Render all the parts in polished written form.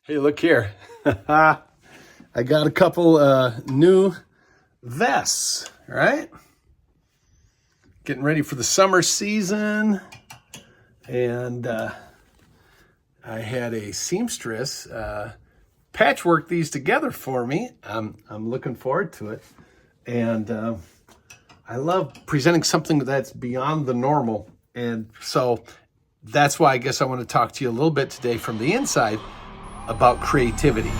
Hey, look here. I got a couple new vests, right? Getting ready for the summer season. And I had a seamstress patchwork these together for me. I'm looking forward to it. And I love presenting something that's beyond the normal. And so that's why I guess I want to talk to you a little bit today from the inside about creativity.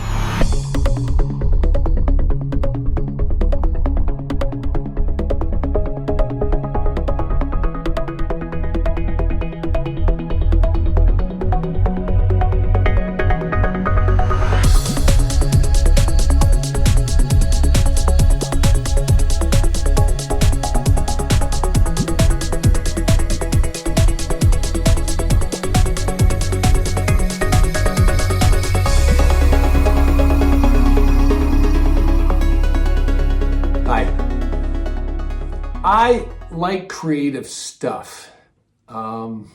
I like creative stuff. The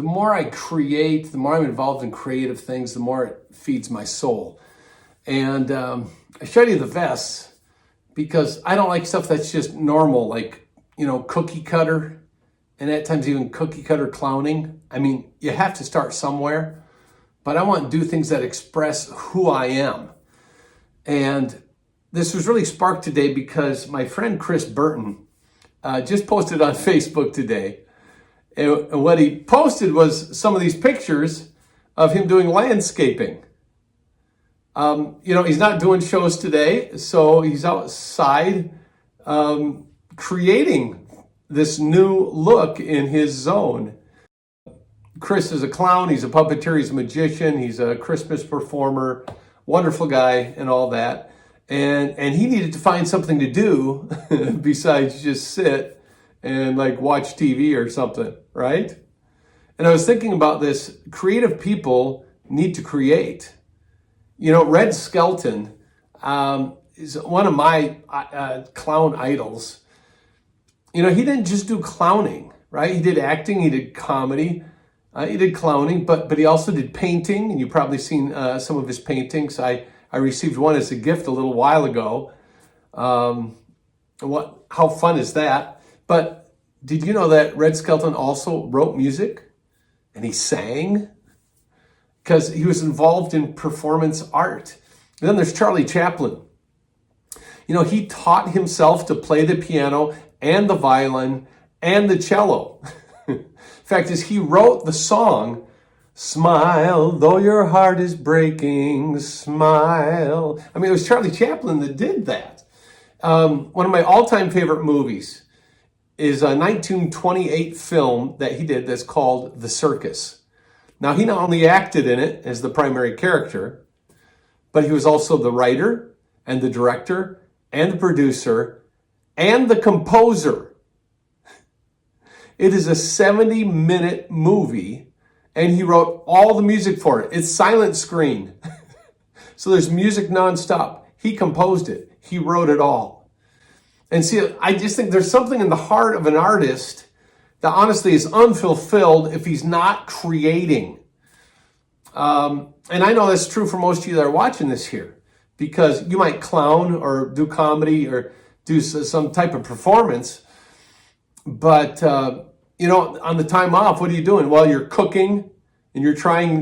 more I create, the more I'm involved in creative things, the more it feeds my soul. And I showed you the vests because I don't like stuff that's just normal, like, cookie cutter, and at times even cookie cutter clowning. I mean, you have to start somewhere, but I want to do things that express who I am. And this was really sparked today because my friend Chris Burton just posted on Facebook today. And what he posted was some of these pictures of him doing landscaping. He's not doing shows today, so he's outside creating this new look in his zone. Chris is a clown, he's a puppeteer, he's a magician, he's a Christmas performer, wonderful guy and all that. And he needed to find something to do besides just sit and watch TV or something, right? And I was thinking about this. Creative people need to create. Red Skelton is one of my clown idols. He didn't just do clowning, right? He did acting, he did comedy, he did clowning, but he also did painting, and you've probably seen some of his paintings. I received one as a gift a little while ago. How fun is that? But did you know that Red Skelton also wrote music and he sang? Because he was involved in performance art. And then there's Charlie Chaplin. He taught himself to play the piano and the violin and the cello. In fact, as he wrote the song, "Smile, though your heart is breaking, smile." I mean, it was Charlie Chaplin that did that. One of my all-time favorite movies is a 1928 film that he did that's called The Circus. Now, he not only acted in it as the primary character, but he was also the writer and the director and the producer and the composer. It is a 70-minute movie, and he wrote all the music for it. It's silent screen. So there's music nonstop. He composed it. He wrote it all. And see, I just think there's something in the heart of an artist that honestly is unfulfilled if he's not creating. And I know that's true for most of you that are watching this here, because you might clown or do comedy or do some type of performance. But, on the time off, what are you doing? Well, you're cooking and you're trying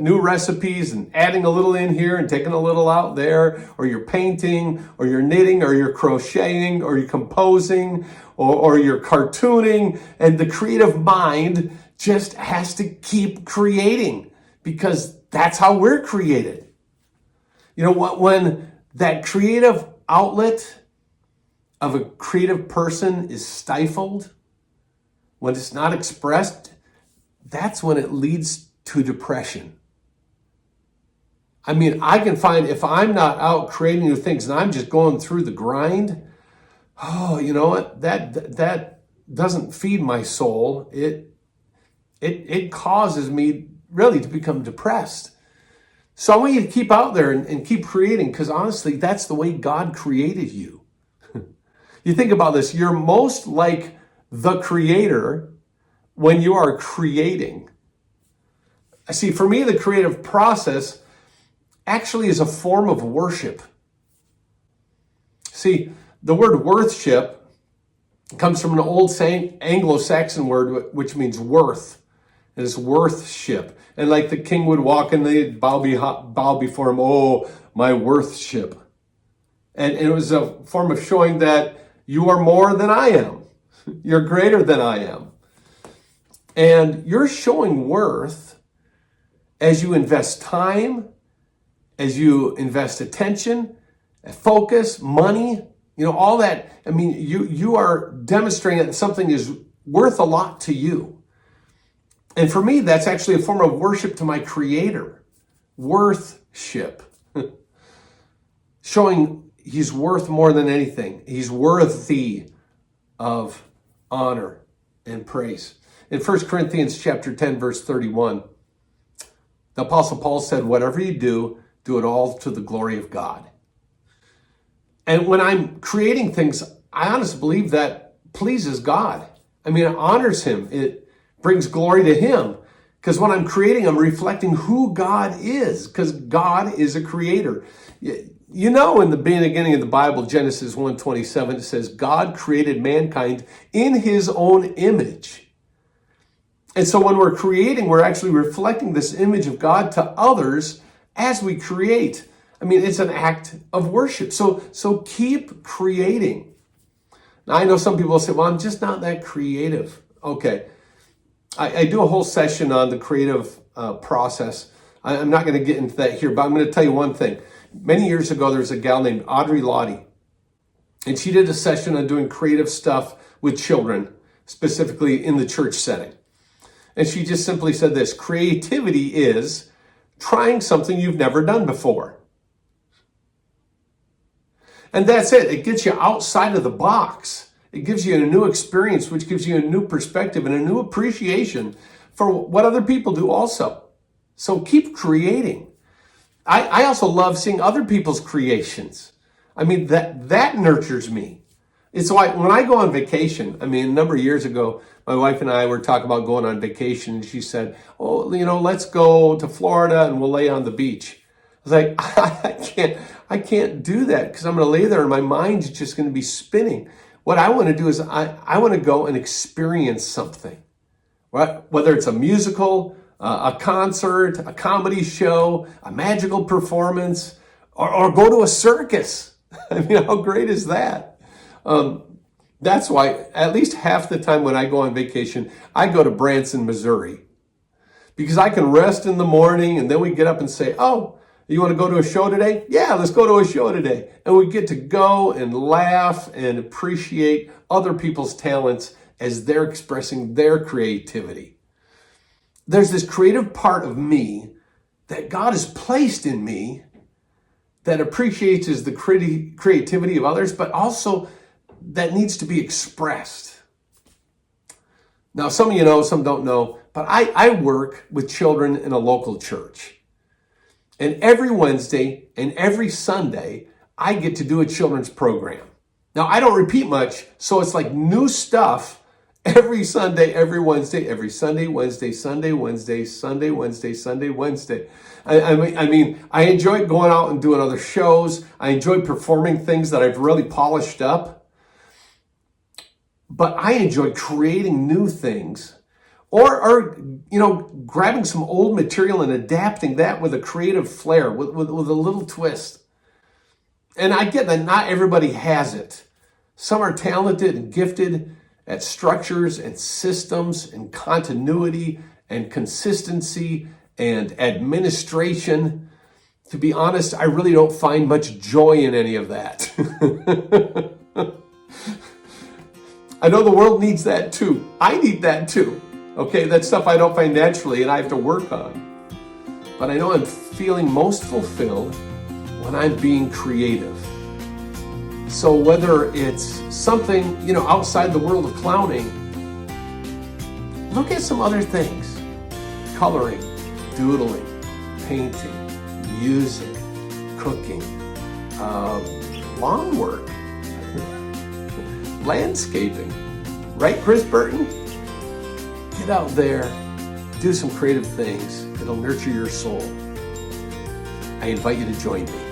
new recipes and adding a little in here and taking a little out there, or you're painting, or you're knitting, or you're crocheting, or you're composing, or you're cartooning. And the creative mind just has to keep creating because that's how we're created. When that creative outlet of a creative person is stifled, when it's not expressed, that's when it leads to depression. I mean, I can find if I'm not out creating new things and I'm just going through the grind, you know what? That doesn't feed my soul. It causes me really to become depressed. So I want you to keep out there and keep creating, because honestly, that's the way God created you. You think about this, you're most like the creator when you are creating. See, for me, the creative process actually is a form of worship. See, the word worship comes from an old Anglo-Saxon word which means worth. It is worthship. And like the king would walk and they'd bow before him, oh, my worthship. And it was a form of showing that you are more than I am. You're greater than I am. And you're showing worth as you invest time, as you invest attention, focus, money, all that. I mean, you are demonstrating that something is worth a lot to you. And for me, that's actually a form of worship to my Creator. Worthship. Showing He's worth more than anything. He's worthy of honor and praise. In 1 Corinthians chapter 10, verse 31, the Apostle Paul said, whatever you do, do it all to the glory of God. And when I'm creating things, I honestly believe that pleases God. I mean, it honors Him. It brings glory to Him. Because when I'm creating, I'm reflecting who God is. Because God is a creator. In the beginning of the Bible, Genesis 1:27, it says, God created mankind in His own image. And so when we're creating, we're actually reflecting this image of God to others as we create. I mean, it's an act of worship. So keep creating. Now, I know some people say, well, I'm just not that creative. Okay. I do a whole session on the creative process. I'm not going to get into that here, but I'm going to tell you one thing. Many years ago, there was a gal named Audrey Lottie, and she did a session on doing creative stuff with children, specifically in the church setting. And she just simply said this: creativity is trying something you've never done before. And that's it. It gets you outside of the box. It gives you a new experience, which gives you a new perspective and a new appreciation for what other people do also. So keep creating. I also love seeing other people's creations. I mean, that nurtures me. It's why when I go on vacation, a number of years ago, my wife and I were talking about going on vacation, and she said, oh, let's go to Florida and we'll lay on the beach. I was like, I can't do that because I'm going to lay there and my mind's just going to be spinning. What I want to do is I want to go and experience something, right? Whether it's a musical, a concert, a comedy show, a magical performance, or go to a circus. How great is that? That's why at least half the time when I go on vacation, I go to Branson, Missouri, because I can rest in the morning and then we get up and say, oh, you want to go to a show today? Yeah, let's go to a show today. And we get to go and laugh and appreciate other people's talents as they're expressing their creativity. There's this creative part of me that God has placed in me that appreciates the creativity of others, but also that needs to be expressed. Now, some of you know, some don't know, but I work with children in a local church. And every Wednesday and every Sunday, I get to do a children's program. Now, I don't repeat much, so it's like new stuff every Sunday, every Wednesday, every Sunday, Wednesday, Sunday, Wednesday, Sunday, Wednesday, Sunday, Wednesday. I enjoy going out and doing other shows. I enjoy performing things that I've really polished up. But I enjoy creating new things or grabbing some old material and adapting that with a creative flair, with a little twist. And I get that not everybody has it. Some are talented and gifted at structures and systems and continuity and consistency and administration. To be honest, I really don't find much joy in any of that. I know the world needs that too. I need that too. Okay, that's stuff I don't find naturally and I have to work on. But I know I'm feeling most fulfilled when I'm being creative. So whether it's something, outside the world of clowning, look at some other things. Coloring, doodling, painting, music, cooking, lawn work, landscaping. Right, Chris Burton? Get out there, do some creative things. It'll nurture your soul. I invite you to join me.